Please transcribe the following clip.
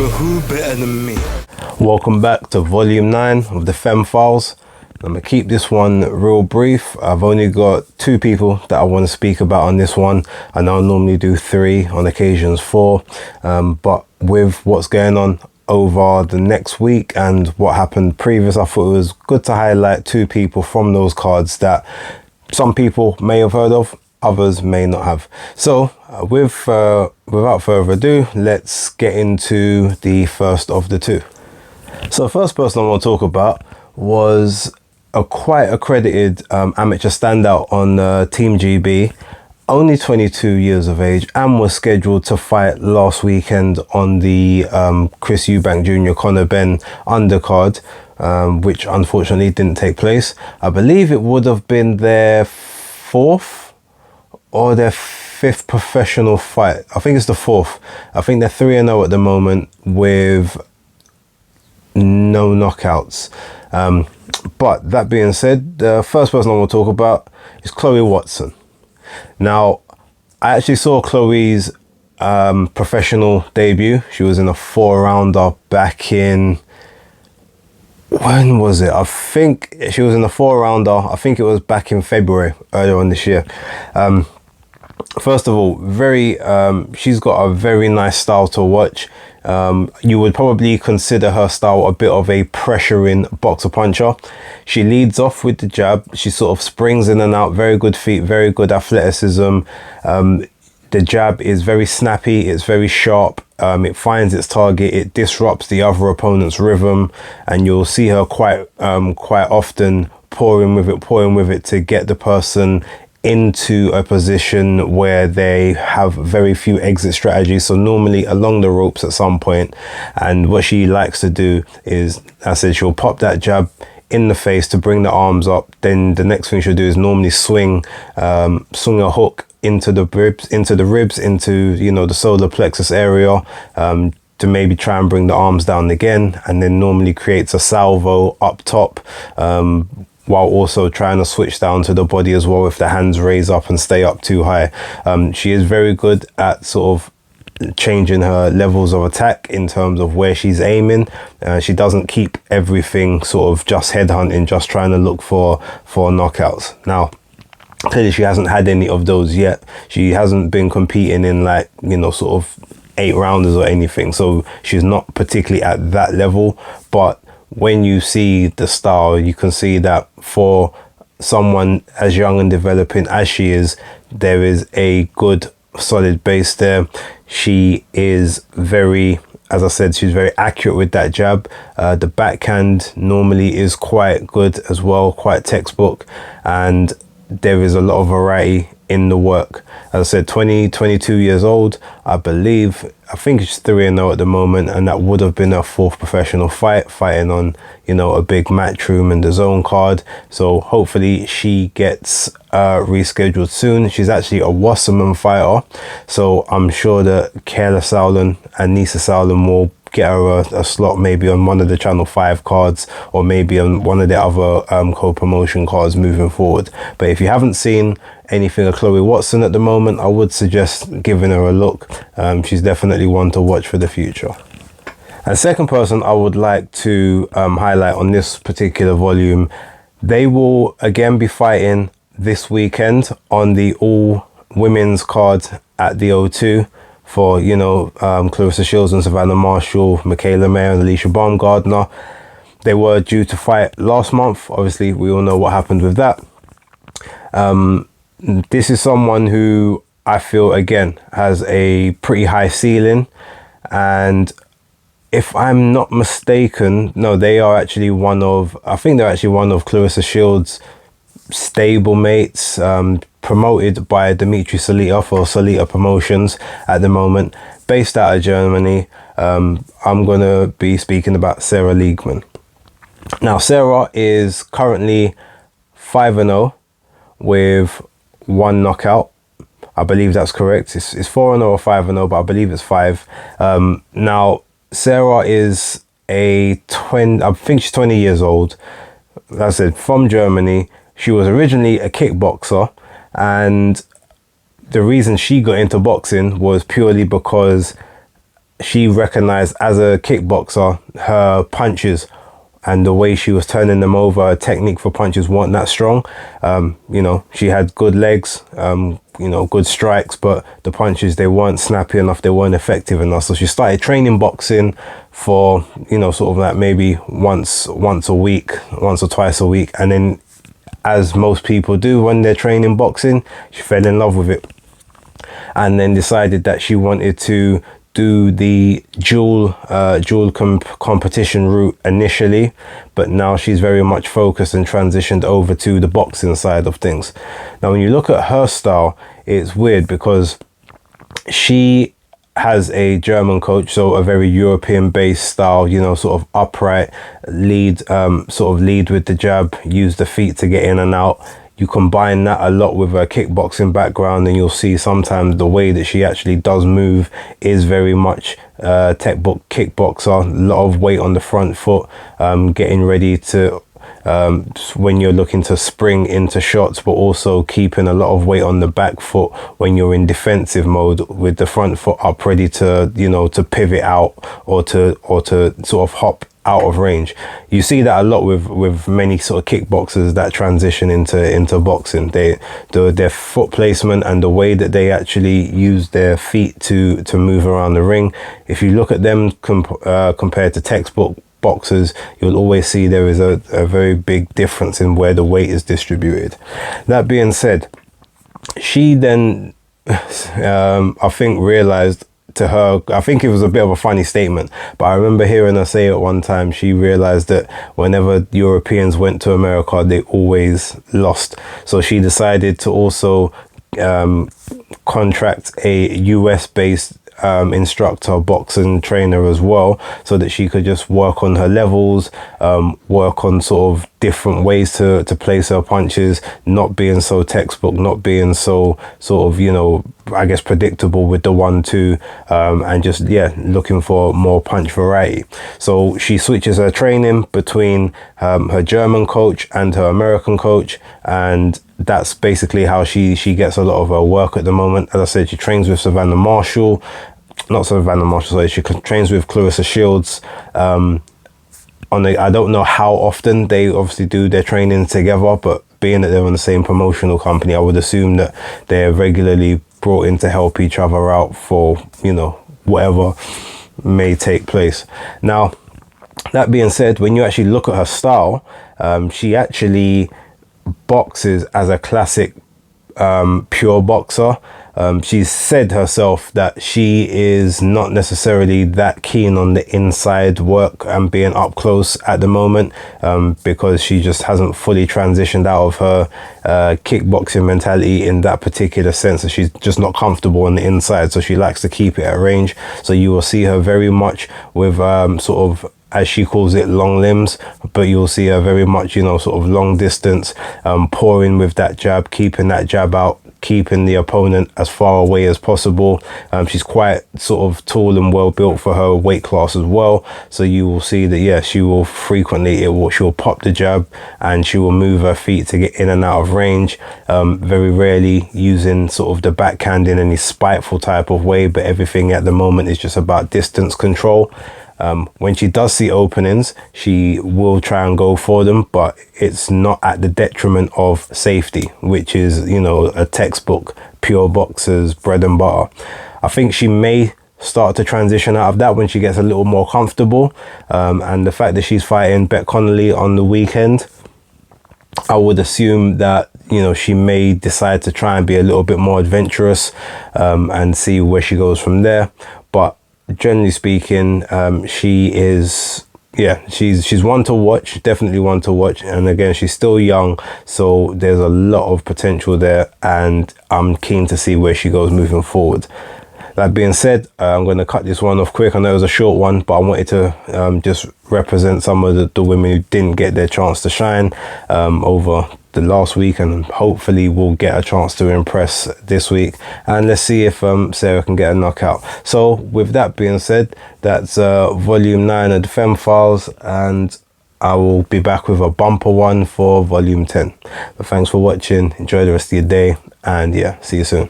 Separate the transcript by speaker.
Speaker 1: But who better than me?
Speaker 2: Welcome back to Volume 9 of the Femme Files. I'm going to keep this one real brief. I've only got 2 people that I want to speak about on this one. I know I normally do 3, on occasions 4. But with what's going on over the next week and what happened previous, I thought it was good to highlight 2 people from those cards that some people may have heard of, others may not have. So without further ado, let's get into the first of the 2. So the first person I want to talk about was a quite accredited amateur standout on Team GB, only 22 years of age, and was scheduled to fight last weekend on the Chris Eubank Jr. Conor Benn undercard, which unfortunately didn't take place. I believe it would have been their 4th or their 5th professional fight. I think it's the 4th. I think they're 3-0 at the moment with no knockouts. But that being said, the first person I want to talk about is Chloe Watson. Now, I actually saw Chloe's professional debut. She was in a 4-rounder back in, when was it? I think she was in a 4-rounder. I think it was back in February, earlier on this year. First of all, she's got a very nice style to watch. You would probably consider her style a bit of a pressuring boxer puncher. She leads off with the jab. She sort of springs in and out. Very good feet, very good athleticism. The jab is very snappy. It's very sharp. It finds its target. It disrupts the other opponent's rhythm, and you'll see her quite often pouring with it to get the person into a position where they have very few exit strategies, so normally along the ropes at some point. And what she likes to do is, as I said, she'll pop that jab in the face to bring the arms up. Then the next thing she'll do is normally swing a hook into the ribs, into the solar plexus area, to maybe try and bring the arms down again, and then normally creates a salvo up top, while also trying to switch down to the body as well if the hands raise up and stay up too high. She is very good at sort of changing her levels of attack in terms of where she's aiming. She doesn't keep everything sort of just headhunting, just trying to look for knockouts. Now, clearly she hasn't had any of those yet. She hasn't been competing in sort of 8-rounders or anything, so she's not particularly at that level. But when you see the style, you can see that for someone as young and developing as she is, there is a good solid base there. She is very, as I said, she's very accurate with that jab. The backhand normally is quite good as well, quite textbook, and there is a lot of variety in the work. As I said, 22 years old, I think she's 3-0 at the moment, and that would have been her 4th professional fighting on, a big Matchroom and the Zone card. So hopefully she gets rescheduled soon. She's actually a Wasserman fighter, so I'm sure that Kayla Sauerland and Nisa Sauerland will get her a slot maybe on one of the Channel 5 cards, or maybe on one of the other co-promotion cards moving forward. But if you haven't seen anything of Chloe Watson at the moment, I would suggest giving her a look. She's definitely one to watch for the future. And second person I would like to highlight on this particular volume, they will again be fighting this weekend on the all women's card at the O2 for Clarissa Shields and Savannah Marshall, Michaela Mayer and Alicia Baumgardner. They were due to fight last month. Obviously we all know what happened with that. This is someone who I feel again has a pretty high ceiling, and if I'm not mistaken, no, they're actually one of Clarissa Shields' stablemates, promoted by Dimitri Salita for Salita Promotions at the moment, based out of Germany. I'm going to be speaking about Sarah Liegmann. Now, Sarah is currently 5-0 with 1 knockout. I believe that's correct. It's 4-0 or 5-0, but I believe it's 5. Now, Sarah is I think she's 20 years old. Like I said, from Germany. She was originally a kickboxer, and the reason she got into boxing was purely because she recognized as a kickboxer her punches and the way she was turning them over, her technique for punches weren't that strong. You know, she had good legs, you know, good strikes, but the punches, they weren't snappy enough, they weren't effective enough. So she started training boxing for, you know, sort of like maybe once a week, once or twice a week. And then, as most people do when they're training boxing, she fell in love with it and then decided that she wanted to do the dual competition route initially, but now she's very much focused and transitioned over to the boxing side of things. Now when you look at her style, it's weird because she has a German coach, so a very European based style, you know, sort of upright lead, sort of lead with the jab, use the feet to get in and out. You combine that a lot with her kickboxing background and you'll see sometimes the way that she actually does move is very much textbook kickboxer. A lot of weight on the front foot, getting ready to when you're looking to spring into shots, but also keeping a lot of weight on the back foot when you're in defensive mode with the front foot up ready to, you know, to pivot out or to sort of hop out of range. You see that a lot with many sort of kickboxers that transition into boxing. Their foot placement and the way that they actually use their feet to move around the ring. If you look at them compared to textbook boxers, you'll always see there is a very big difference in where the weight is distributed. That being said, she then I think realized, to her, I think it was a bit of a funny statement, but I remember hearing her say at one time she realized that whenever Europeans went to America, they always lost. So she decided to also contract a US based instructor, boxing trainer as well, so that she could just work on her levels, work on sort of different ways to place her punches, not being so textbook, not being so sort of, you know, I guess predictable with the 1-2, and just, yeah, looking for more punch variety. So she switches her training between her German coach and her American coach, and that's basically how she gets a lot of her work at the moment. As I said, she trains with Savannah Marshall, sorry, she trains with Clarissa Shields. I don't know how often they obviously do their training together, but being that they're on the same promotional company, I would assume that they're regularly brought in to help each other out for, you know, whatever may take place. Now, that being said, when you actually look at her style, she actually boxes as a classic pure boxer. She's said herself that she is not necessarily that keen on the inside work and being up close at the moment, because she just hasn't fully transitioned out of her kickboxing mentality in that particular sense. So she's just not comfortable on the inside, so she likes to keep it at range. So you will see her very much with sort of, as she calls it, long limbs, but you'll see her very much, you know, sort of long distance, pouring with that jab, keeping that jab out, keeping the opponent as far away as possible. She's quite sort of tall and well built for her weight class as well. So you will see that, yeah, she will frequently, she will pop the jab and she will move her feet to get in and out of range. Very rarely using sort of the backhand in any spiteful type of way, but everything at the moment is just about distance control. When she does see openings, she will try and go for them, but it's not at the detriment of safety, which is, you know, a textbook pure boxer's bread and butter. I think she may start to transition out of that when she gets a little more comfortable, and the fact that she's fighting Bet Connolly on the weekend, I would assume that, you know, she may decide to try and be a little bit more adventurous, and see where she goes from there. But generally speaking, she is, yeah, she's one to watch, definitely one to watch. And again, she's still young, so there's a lot of potential there, and I'm keen to see where she goes moving forward. That being said, I'm going to cut this one off quick. I know it was a short one, but I wanted to just represent some of the women who didn't get their chance to shine over the last week, and hopefully we'll get a chance to impress this week. And let's see if Sarah can get a knockout. So with that being said, that's volume 9 of the Femme Files, and I will be back with a bumper one for volume 10. But thanks for watching. Enjoy the rest of your day, and yeah, see you soon.